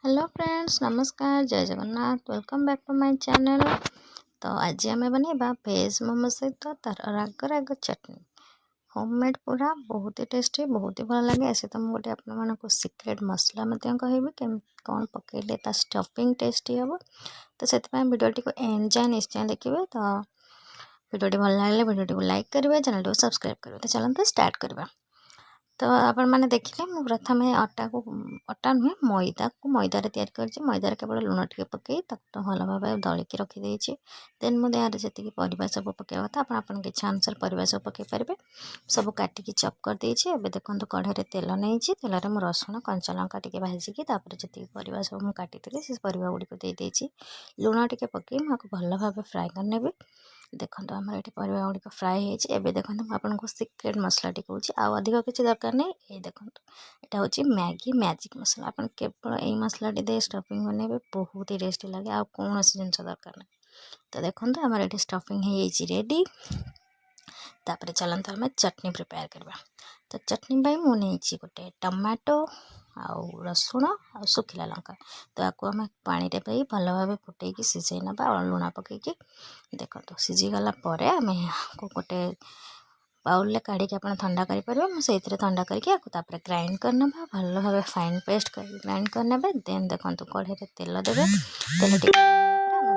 Hello friends, नमस्कार, जय Jagannath. Welcome back to my channel. तो आज आम बनवा भेज मोमो सहित तार राग राग चटनी होममेड पूरा बहुत ही टेस्टी, बहुत ही भल लगे। ऐसे तो मुझे आपको सिक्रेट मसला कहबी कौन पकड़े स्टफिंग टेस्टी हम। तो से भिडियो को एंड जाए निश्चय देखिए। तो भिडियो भल लगे भिडियो को लाइक करेंगे, चैनल को सब्सक्राइब करेंगे। तो चलते स्टार्ट करवा। तो आपण मैंने देखिले मु प्रथम अटा नुहे मैदार या मैदार केवल लुण टे पकई भल भाव दलिकी रखीदे। देन मुझे यार जी परिवा सब पकड़ा कथा आप इच्छा अनुसार परिवा सब पकई पारे। सब काटिकी चप कर देछि। एबे देखंतु कढ़ाई तेल नहीं तेल में मु रसुण कंचा लंका टे भाजिकी जी परिवा सब मुझे काटी से परिवा गुड़िक देदेछि। लुण टे पकई मुझे भल भाव फ्राए करने। देखो आम ये परिवा गुड़िक फ्राए होबे। देखो आपको सिक्रेट मसला टी कहूँ आउ अधिक किसी दरकार नहीं। ये देखो यहाँ हूँ मैगी मैजिक मसला। आप केवल यही मसला दे स्टफिंग बनइबे बहुत ही टेस्टी लगे। आ कौन जिन दरकार नहीं। तो देखो आम ये स्टफिंग हो रेडी। तापर चलते आम चटनी प्रिपेयर करवा। तो चटनी मुझे गोटे टमाटो आउ रसुण आ सुखिला लंका। तो आपको आम पानी भल भाव फुटे सीझे ना लुण पकईकी। देखो सीझीगला आम गोटे बाउल काढ़ी आप ठंडा करेंगे। मुझे ठंडा करके ग्राइंड करना भल भाव फाइन पेस्ट कर ग्राइंड करने। देन देखो कढ़ाई तेल देवे। तेल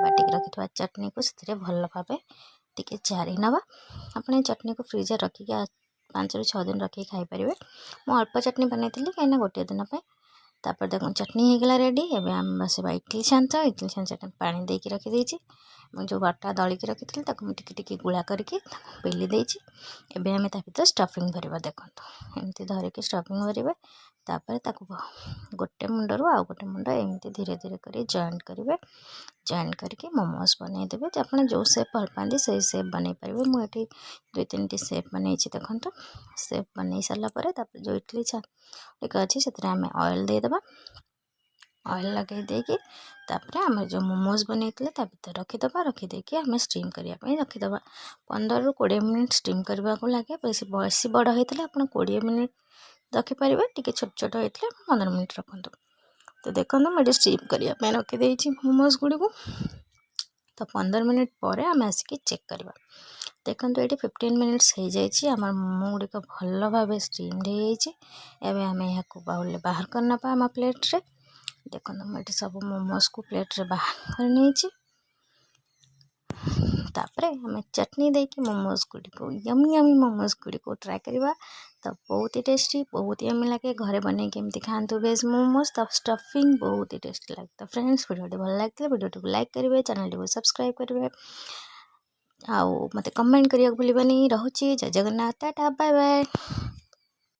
बाटिक रखी चटनी को से भल भाव टी जारी नवा। अपने चटनी को फ्रिज रखिक 5 ରୁ 6 दिन रखिक खाईपर। मुझे अल्प चटनी बनई कहीं गोटे दिन तापर देखो चटनी होगला रेडी। एवं आम बसवा इडली छांच पानी देकी रखीदे। जो आटा दलिकी रखी टी टी गुला करके बेली देछि। एबे आम भर स्टफिंग भरवा। देखो एमती धरिकी स्टफिंग भरवा। तापर गोटे मुंडरू आउ गोटे मुंड एमती धीरे धीरे कर जॉइंट करेंगे। जॉइंट करके मोमोज बनईदेवे। आप जो सेप भल पाती से सेप बनई पारे। मुझे 2-3 टी सेप बनई। देखो सेप बनई सारापर जो इडली छांच अच्छी से आम ऑयल देदेबा। ऑयल लगे देकी तापर आम जो मोमोज बनई भर रखीदबा। रखीदेकी आम स्टीम करने रखीदे। 15 ରୁ 20 मिनिट स्टीम करने को लगे। बेसी बड़ होता आप 20 मिनिट रखिपारे। टी छोट छोट होता 15 मिनिट रखु। तो देखो मुझे स्टीम करने रखीदे मोमोज गुड़ी को। तो 15 मिनिट पर आम आसिक चेक करवा। देखो ये 15 मिनिट्स हो जाए। आम मोमो गुड़िक भल भाव स्टीम हो। आम यहाँ बाउल बाहर करना आम प्लेट रे। देखो मुझे सब मोमोज को प्लेट रे बाहर कर। तापर आम चटनी देकी मोमोज गुड़ी को यमी मोमोज गुड़ी को ट्राए करवा। तो बहुत ही टेस्टी, बहुत ही यमी लगे। घरे बन के खातु वेज मोमोज। तो स्टफिंग बहुत ही टेस्टी लगे। तो फ्रेंड्स वीडियो भल लगे वीडियो को लाइक करेंगे, चैनल को सब्सक्राइब करेंगे। आउ मते कमेंट करिया भूलिबानी। रहूची। जय जगन्नाथ। Tata bye bye.